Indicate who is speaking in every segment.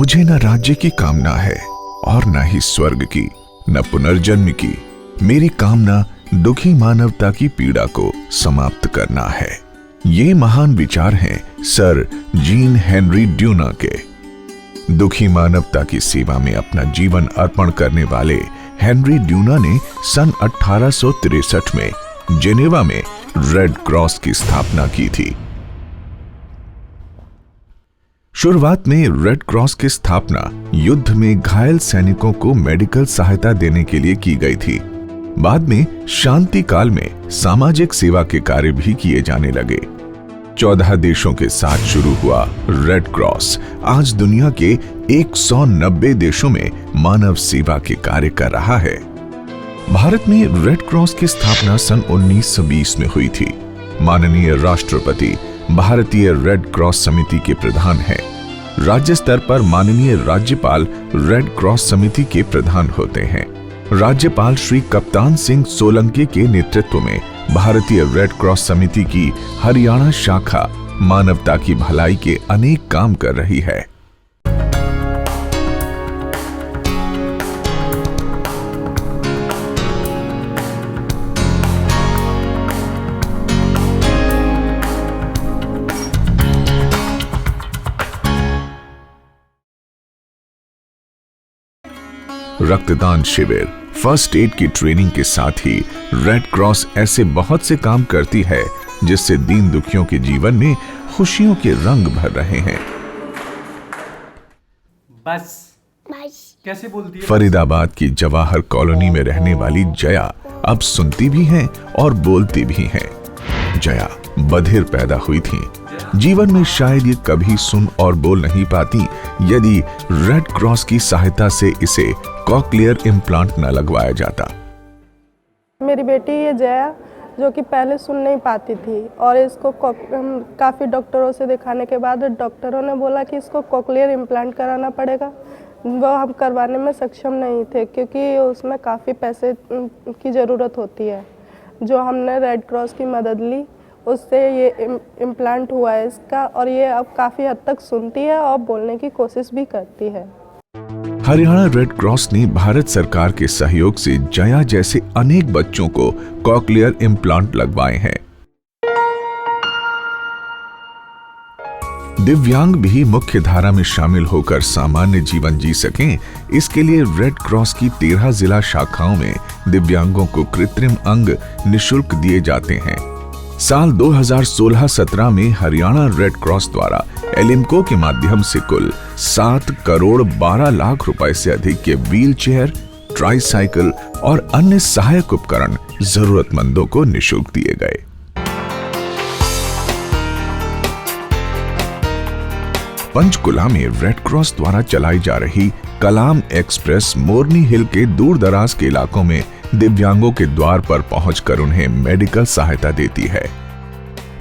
Speaker 1: मुझे न राज्य की कामना है और न ही स्वर्ग की, न पुनर्जन्म की। मेरी कामना दुखी मानवता की पीड़ा को समाप्त करना है। ये महान विचार हैं सर जीन हेनरी ड्यूना के। दुखी मानवता की सेवा में अपना जीवन अर्पण करने वाले हेनरी ड्यूना ने सन 1863 में जेनेवा में रेड क्रॉस की स्थापना की थी। शुरुआत में रेड क्रॉस की स्थापना युद्ध में घायल सैनिकों को मेडिकल सहायता देने के लिए की गई थी। बाद में शांति काल में सामाजिक सेवा के कार्य भी किए जाने लगे। 14 देशों के साथ शुरू हुआ रेड क्रॉस आज दुनिया के 190 देशों में मानव सेवा के कार्य कर रहा है। भारत में रेड क्रॉस की स्थापना सन 1920 में हुई थी। माननीय राष्ट्रपति भारतीय रेड क्रॉस समिति के प्रधान हैं। राज्य स्तर पर माननीय राज्यपाल रेड क्रॉस समिति के प्रधान होते हैं। राज्यपाल श्री कप्तान सिंह सोलंकी के नेतृत्व में भारतीय रेड क्रॉस समिति की हरियाणा शाखा मानवता की भलाई के अनेक काम कर रही है। रक्तदान शिविर, फर्स्ट एड की ट्रेनिंग के साथ ही रेड क्रॉस ऐसे बहुत से काम करती है जिससे दीन दुखियों के जीवन में खुशियों के रंग भर रहे हैं।
Speaker 2: बस कैसे बोलती है?
Speaker 1: फरीदाबाद की जवाहर कॉलोनी में रहने वाली जया अब सुनती भी हैं और बोलती भी हैं। जया बधिर पैदा हुई थी। जीवन में शायद ये कभी सुन और बोल नहीं पाती यदि रेड क्रॉस की सहायता से इसे कॉक्लियर इम्प्लांट न लगवाया जाता।
Speaker 3: मेरी बेटी ये जया जो कि पहले सुन नहीं पाती थी और इसको काफ़ी डॉक्टरों से दिखाने के बाद डॉक्टरों ने बोला कि इसको कॉक्लियर इम्प्लांट कराना पड़ेगा। वो हम करवाने में सक्षम नहीं थे क्योंकि उसमें काफ़ी पैसे की ज़रूरत होती है। जो हमने रेड क्रॉस की मदद ली उससे ये इम्प्लांट हुआ है इसका और ये अब काफ़ी हद तक सुनती है और बोलने की कोशिश भी करती है।
Speaker 1: हरियाणा रेड क्रॉस ने भारत सरकार के सहयोग से जया जैसे अनेक बच्चों को कॉक्लियर इम्प्लांट लगवाए हैं। दिव्यांग भी मुख्य धारा में शामिल होकर सामान्य जीवन जी सकें, इसके लिए रेड क्रॉस की 13 जिला शाखाओं में दिव्यांगों को कृत्रिम अंग निःशुल्क दिए जाते हैं। साल 2016-17 में हरियाणा रेड क्रॉस द्वारा एलिम्को के माध्यम से कुल 7 करोड़ 12 लाख रुपए से अधिक के व्हील चेयर, ट्राईसाइकिल और अन्य सहायक उपकरण जरूरतमंदों को निःशुल्क दिए गए। पंचकुला में रेड क्रॉस द्वारा चलाई जा रही कलाम एक्सप्रेस मोरनी हिल के दूर दराज के इलाकों में दिव्यांगों के द्वार पर पहुंचकर उन्हें मेडिकल सहायता देती है।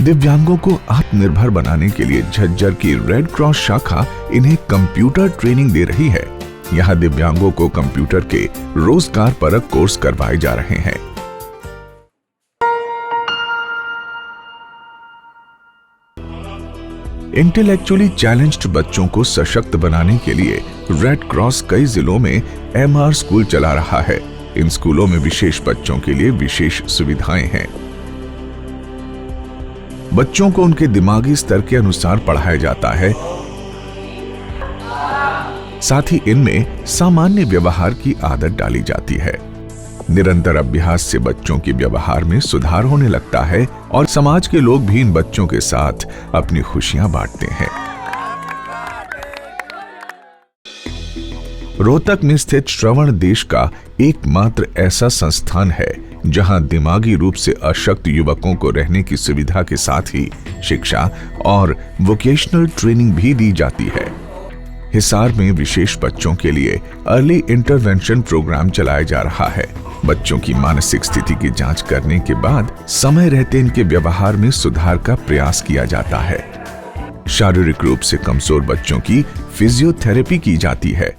Speaker 1: दिव्यांगों को आत्मनिर्भर बनाने के लिए झज्जर की रेड क्रॉस शाखा इन्हें कंप्यूटर ट्रेनिंग दे रही है। यहां दिव्यांगों को कंप्यूटर के रोजगार परक कोर्स करवाए जा रहे हैं। इंटेलेक्चुअली चैलेंज्ड बच्चों को सशक्त बनाने के लिए रेड क्रॉस कई जिलों में MR स्कूल चला रहा है। इन स्कूलों में विशेष बच्चों के लिए विशेष सुविधाएं हैं। बच्चों को उनके दिमागी स्तर के अनुसार पढ़ाया जाता है। साथ ही इनमें सामान्य व्यवहार की आदत डाली जाती है। निरंतर अभ्यास से बच्चों के व्यवहार में सुधार होने लगता है और समाज के लोग भी इन बच्चों के साथ अपनी खुशियां बांटते हैं। रोहतक में स्थित श्रवण देश का एकमात्र ऐसा संस्थान है जहां दिमागी रूप से अशक्त युवकों को रहने की सुविधा के साथ ही शिक्षा और वोकेशनल ट्रेनिंग भी दी जाती है। हिसार में विशेष बच्चों के लिए अर्ली इंटरवेंशन प्रोग्राम चलाया जा रहा है। बच्चों की मानसिक स्थिति की जांच करने के बाद समय रहते इनके व्यवहार में सुधार का प्रयास किया जाता है। शारीरिक रूप से कमजोर बच्चों की फिजियोथेरेपी की जाती है।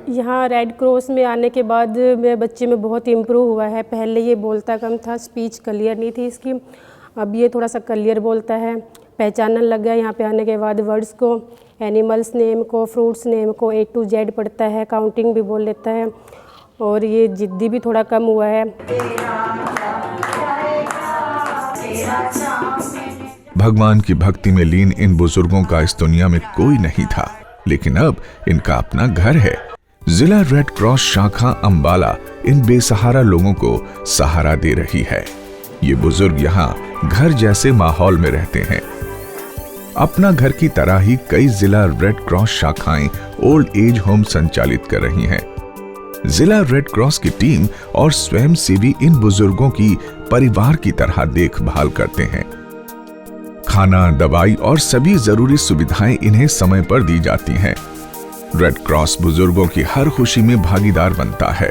Speaker 4: यहाँ रेड क्रॉस में आने के बाद मेरे बच्चे में बहुत इम्प्रूव हुआ है। पहले ये बोलता कम था, स्पीच क्लियर नहीं थी इसकी, अब ये थोड़ा सा क्लियर बोलता है, पहचानने लग गया यहाँ पे आने के बाद वर्ड्स को। एनिमल्स नेम को, फ्रूट्स नेम को A to Z पढ़ता है, काउंटिंग भी बोल लेता है और ये जिद्दी भी थोड़ा कम हुआ है।
Speaker 1: भगवान की भक्ति में लीन इन बुजुर्गों का इस दुनिया में कोई नहीं था, लेकिन अब इनका अपना घर है। जिला रेड क्रॉस शाखा अंबाला इन बेसहारा लोगों को सहारा दे रही है। ये बुजुर्ग यहाँ घर जैसे माहौल में रहते हैं। अपना घर की तरह ही कई जिला रेड क्रॉस शाखाएं ओल्ड एज होम संचालित कर रही हैं। जिला रेड क्रॉस की टीम और स्वयंसेवी इन बुजुर्गों की परिवार की तरह देखभाल करते हैं। खाना, दवाई और सभी जरूरी सुविधाएं इन्हें समय पर दी जाती हैं। रेड क्रॉस बुजुर्गों की हर खुशी में भागीदार बनता है।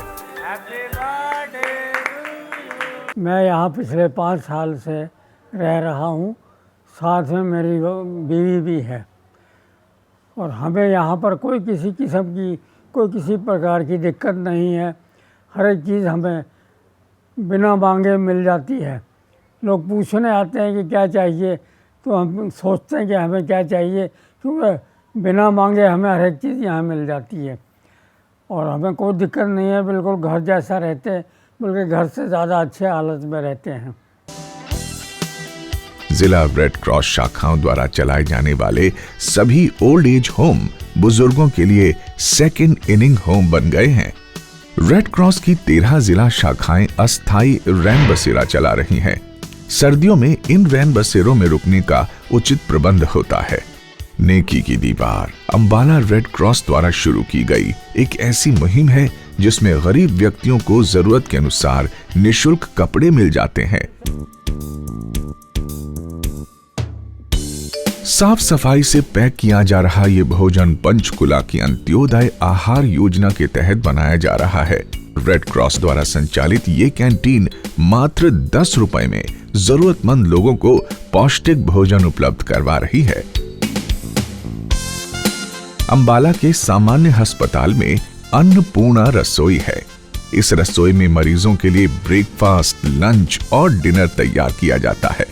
Speaker 5: मैं यहाँ पिछले 5 साल से रह रहा हूँ, साथ में मेरी बीवी भी है और हमें यहाँ पर कोई किसी किस्म की कोई किसी प्रकार की दिक्कत नहीं है। हर एक चीज़ हमें बिना मांगे मिल जाती है। लोग पूछने आते हैं कि क्या चाहिए, तो हम सोचते हैं कि हमें क्या चाहिए, क्योंकि बिना मांगे हमें हर एक चीज़ यहाँ मिल जाती है और हमें कोई दिक्कत नहीं है। बिल्कुल घर जैसा रहते हैं, बल्कि घर से ज़्यादा अच्छे हालत में रहते हैं।
Speaker 1: जिला रेड क्रॉस शाखाओं द्वारा चलाए जाने वाले सभी ओल्ड एज होम बुजुर्गों के लिए सेकंड इनिंग होम बन गए हैं। रेड क्रॉस की 13 जिला शाखाएं अस्थायी रैन बसेरा चला रही हैं। सर्दियों में इन रैन बसेरों में रुकने का उचित प्रबंध होता है। नेकी की दीवार अंबाला रेड क्रॉस द्वारा शुरू की गई एक ऐसी मुहिम है जिसमें गरीब व्यक्तियों को जरूरत के अनुसार निःशुल्क कपड़े मिल जाते हैं। साफ सफाई से पैक किया जा रहा ये भोजन पंचकुला की अंत्योदय आहार योजना के तहत बनाया जा रहा है। रेड क्रॉस द्वारा संचालित ये कैंटीन मात्र 10 रुपए में जरूरतमंद लोगों को पौष्टिक भोजन उपलब्ध करवा रही है। अंबाला के सामान्य अस्पताल में अन्नपूर्णा रसोई है। इस रसोई में मरीजों के लिए ब्रेकफास्ट, लंच और डिनर तैयार किया जाता है।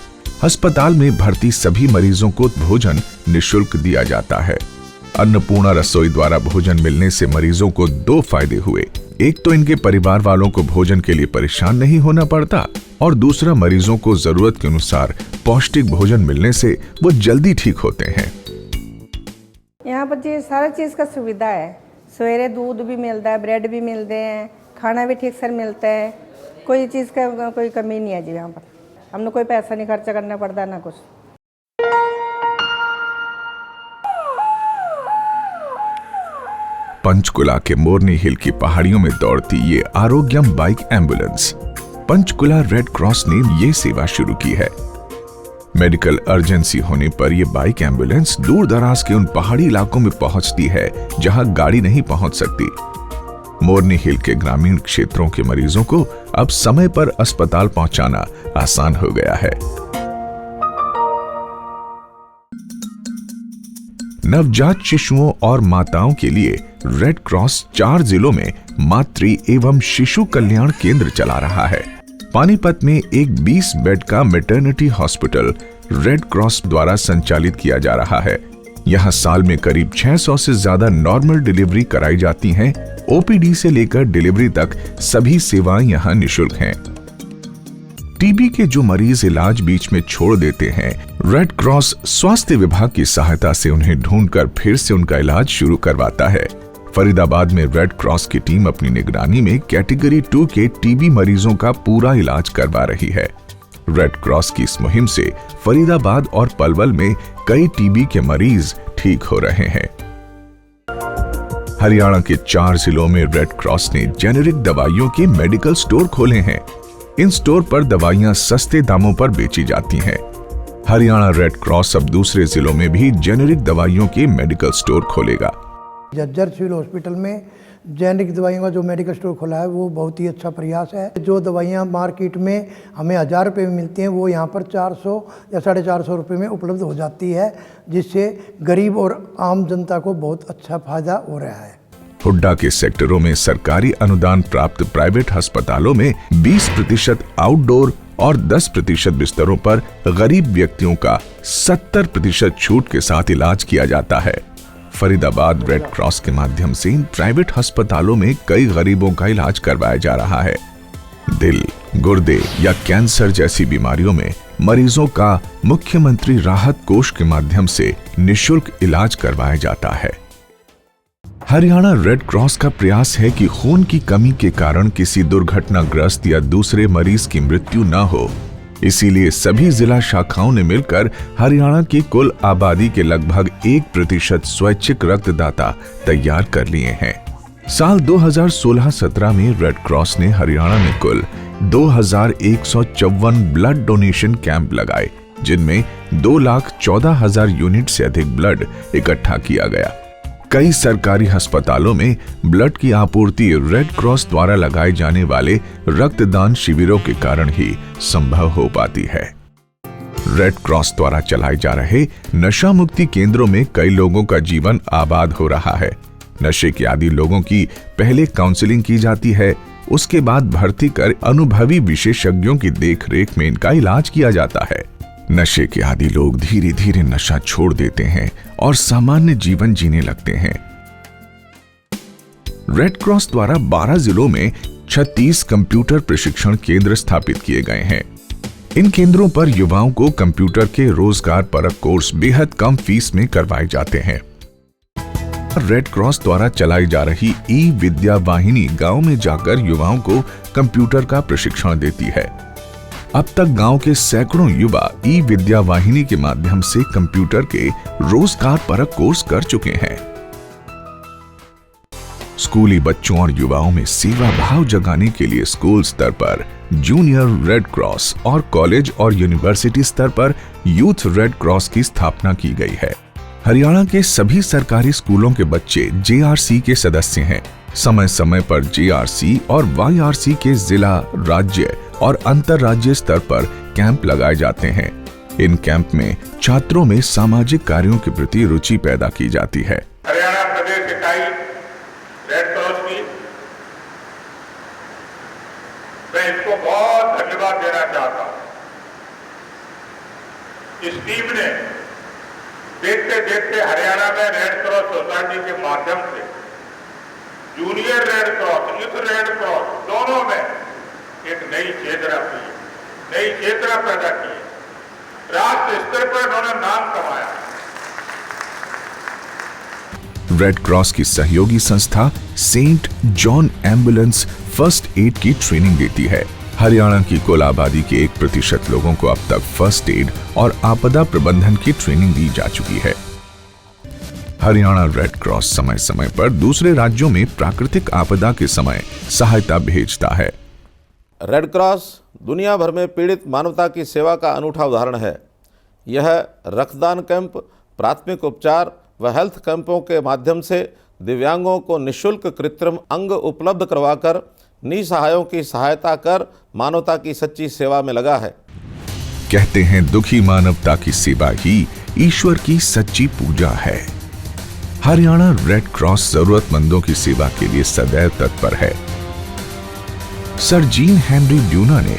Speaker 1: अस्पताल में भर्ती सभी मरीजों को भोजन निःशुल्क दिया जाता है। अन्नपूर्णा रसोई द्वारा भोजन मिलने से मरीजों को 2 फायदे हुए। एक तो इनके परिवार वालों को भोजन के लिए परेशान नहीं होना पड़ता और दूसरा मरीजों को जरूरत के अनुसार पौष्टिक भोजन मिलने से वो जल्दी ठीक होते हैं।
Speaker 6: यहाँ पर जी सारा चीज़ का सुविधा है। सवेरे दूध भी मिलता है, ब्रेड भी मिलते हैं, खाना भी ठीक से मिलता है। कोई चीज़ का कोई कमी नहीं है जी। यहाँ पर हमने कोई पैसा नहीं खर्चा करना पड़ता ना कुछ।
Speaker 1: पंचकुला के मोरनी हिल की पहाड़ियों में दौड़ती ये Arogyam bike ambulance Panchkula red cross ने ये सेवा शुरू की है। मेडिकल इमरजेंसी होने पर यह बाइक एम्बुलेंस दूर दराज के उन पहाड़ी इलाकों में पहुंचती है जहां गाड़ी नहीं पहुंच सकती। मोरनी हिल के ग्रामीण क्षेत्रों के मरीजों को अब समय पर अस्पताल पहुंचाना आसान हो गया है। नवजात शिशुओं और माताओं के लिए रेड क्रॉस 4 जिलों में मातृ एवं शिशु कल्याण केंद्र चला रहा है। पानीपत में एक 20 बेड का मैटरनिटी हॉस्पिटल रेड क्रॉस द्वारा संचालित किया जा रहा है। यहाँ साल में करीब 600 से ज्यादा नॉर्मल डिलीवरी कराई जाती हैं। ओपीडी से लेकर डिलीवरी तक सभी सेवाएं यहाँ निःशुल्क हैं। टीबी के जो मरीज इलाज बीच में छोड़ देते हैं, रेड क्रॉस स्वास्थ्य विभाग की सहायता से उन्हें ढूंढकर फिर से उनका इलाज शुरू करवाता है। फरीदाबाद में रेड क्रॉस की टीम अपनी निगरानी में कैटेगरी 2 के टीबी मरीजों का पूरा इलाज करवा रही है। रेड क्रॉस की इस मुहिम से फरीदाबाद और पलवल में कई टीबी के मरीज ठीक हो रहे हैं। हरियाणा के 4 जिलों में रेड क्रॉस ने जेनेरिक दवाइयों के मेडिकल स्टोर खोले हैं। इन स्टोर पर दवाइयां सस्ते दामों पर बेची जाती हैं। हरियाणा रेड क्रॉस अब दूसरे जिलों में भी जेनेरिक दवाइयों के मेडिकल स्टोर खोलेगा।
Speaker 7: जज्जर सिविल हॉस्पिटल में जेनेरिक दवाइयों का जो मेडिकल स्टोर खोला है वो बहुत ही अच्छा प्रयास है। जो दवाइयाँ मार्केट में हमें 1000 रुपये में मिलती हैं वो यहाँ पर 400 या 450 रुपये में उपलब्ध हो जाती है, जिससे गरीब और आम जनता को बहुत अच्छा फायदा हो रहा है।
Speaker 1: हुड्डा के सेक्टरों में सरकारी अनुदान प्राप्त प्राइवेट अस्पतालों में 20% आउटडोर और 10% बिस्तरों पर गरीब व्यक्तियों का 70% छूट के साथ इलाज किया जाता है। फरीदाबाद रेड क्रॉस के माध्यम से इन प्राइवेट अस्पतालों में कई गरीबों का इलाज करवाया जा रहा है। दिल, गुर्दे या कैंसर जैसी बीमारियों में मरीजों का मुख्यमंत्री राहत कोष के माध्यम से निःशुल्क इलाज करवाया जाता है। हरियाणा रेड क्रॉस का प्रयास है कि खून की कमी के कारण किसी दुर्घटनाग्रस्त या दूसरे मरीज की मृत्यु न हो। इसीलिए सभी जिला शाखाओं ने मिलकर हरियाणा की कुल आबादी के लगभग 1% स्वैच्छिक रक्तदाता तैयार कर लिए हैं। साल 2016-17 में रेड क्रॉस ने हरियाणा में कुल 2154 ब्लड डोनेशन कैंप लगाए, जिनमें 2,14,000 यूनिट से अधिक ब्लड इकट्ठा किया गया। कई सरकारी अस्पतालों में ब्लड की आपूर्ति रेड क्रॉस द्वारा लगाए जाने वाले रक्तदान शिविरों के कारण ही संभव हो पाती है। रेड क्रॉस द्वारा चलाए जा रहे नशा मुक्ति केंद्रों में कई लोगों का जीवन आबाद हो रहा है। नशे के आदी लोगों की पहले काउंसलिंग की जाती है, उसके बाद भर्ती कर अनुभवी विशेषज्ञों की देखरेख में इनका इलाज किया जाता है। नशे के आदी लोग धीरे धीरे नशा छोड़ देते हैं और सामान्य जीवन जीने लगते हैं। रेड क्रॉस द्वारा 12 जिलों में 36 कंप्यूटर प्रशिक्षण केंद्र स्थापित किए गए हैं। इन केंद्रों पर युवाओं को कंप्यूटर के रोजगार परक कोर्स बेहद कम फीस में करवाए जाते हैं। रेड क्रॉस द्वारा चलाई जा रही ई विद्या वाहिनी गांव में जाकर युवाओं को कंप्यूटर का प्रशिक्षण देती है। अब तक गांव के सैकड़ों युवा ई विद्या वाहिनी के माध्यम से कंप्यूटर के रोजगार परक कोर्स कर चुके हैं। स्कूली बच्चों और युवाओं में सेवा भाव जगाने के लिए स्कूल स्तर पर जूनियर रेड क्रॉस और कॉलेज और यूनिवर्सिटी स्तर पर यूथ रेड क्रॉस की स्थापना की गई है। हरियाणा के सभी सरकारी स्कूलों के बच्चे JRC के सदस्य हैं। समय समय पर JRC और YRC के जिला, राज्य और अंतर्राज्यीय स्तर पर कैंप लगाए जाते हैं। इन कैंप में छात्रों में सामाजिक कार्यों के प्रति रुचि पैदा की जाती है।
Speaker 8: हरियाणा प्रदेश इकाई रेड क्रॉस की मैं इसको बहुत धन्यवाद देना चाहता हूं। इस टीम ने देखते देखते हरियाणा में रेड क्रॉस सोसाइटी के माध्यम से junior red cross, youth red cross दोनों में एक नई चेतना की, नई चेतना पैदा की। राष्ट्र स्तर पर उन्होंने नाम कमाया।
Speaker 1: रेड क्रॉस की सहयोगी संस्था Saint John ambulance first aid की ट्रेनिंग देती है। हरियाणा की कुल आबादी के 1% लोगों को अब तक फर्स्ट एड और आपदा प्रबंधन की ट्रेनिंग दी जा चुकी है। हरियाणा रेड क्रॉस समय समय पर दूसरे राज्यों में प्राकृतिक आपदा के समय सहायता भेजता है।
Speaker 9: रेड क्रॉस दुनिया भर में पीड़ित मानवता की सेवा का अनूठा उदाहरण है। यह रक्तदान कैंप, प्राथमिक उपचार व हेल्थ कैंपों के माध्यम से दिव्यांगों को निःशुल्क कृत्रिम अंग उपलब्ध करवाकर निसहायों की सहायता कर मानवता की सच्ची सेवा में लगा है।
Speaker 1: कहते हैं दुखी मानवता की सेवा ही ईश्वर की सच्ची पूजा है। हरियाणा रेड क्रॉस जरूरतमंदों की सेवा के लिए सदैव तत्पर है। सर जीन हेनरी ड्यूना ने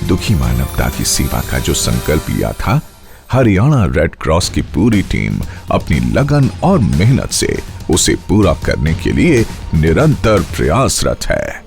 Speaker 1: दुखी मानवता की सेवा का जो संकल्प लिया था, हरियाणा रेड क्रॉस की पूरी टीम अपनी लगन और मेहनत से उसे पूरा करने के लिए निरंतर प्रयासरत है।